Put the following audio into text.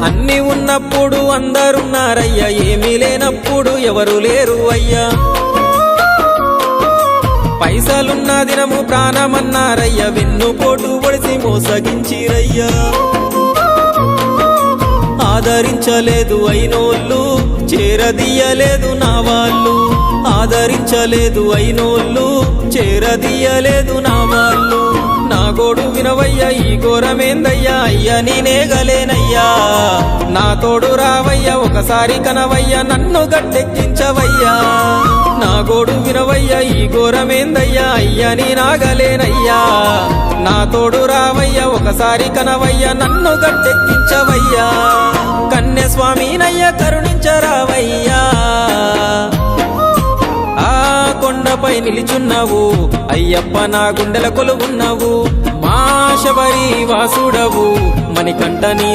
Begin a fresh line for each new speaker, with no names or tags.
అన్ని ఉన్నప్పుడు అందరున్నారయ్యా, ఏమీ లేనప్పుడు ఎవరు లేరు అయ్యా. పైసలున్న దినము ప్రాణమన్నారయ్యా, వెన్నుపోటు పొడిసి మోసగించిరయ్యా. ఆదరించలేదు అయినోళ్ళు, చేరదీయలేదు నా వాళ్ళు. ఆదరించలేదు అయినోళ్ళు, చేరదీయలేదు నా వాళ్ళు. నా గోడు వినవయ్యా, ఈ ఘోరమేందయ్యా, అయ్యా నేనేగలేనయ్యా. నా తోడు రావయ్యా, ఒకసారి కనవయ్యా, నన్ను గట్టెక్కించవయ్యా. నా గోడు వినవయ్యా, ఈ ఘోరమేందయ్యా, అయ్యా నేనాగలేనయ్యా. నా తోడు రావయ్యా, ఒకసారి కనవయ్యా, నన్ను గట్టెక్కించవయ్యా. కన్యస్వామినయ్యా కరుణించరావయ్యా. ఆ కొండపై నిలిచున్నావు అయ్యప్ప, నా గుండెల కొలువున్నావు. మా శబరి వాసుడవు, మణికంఠ నీ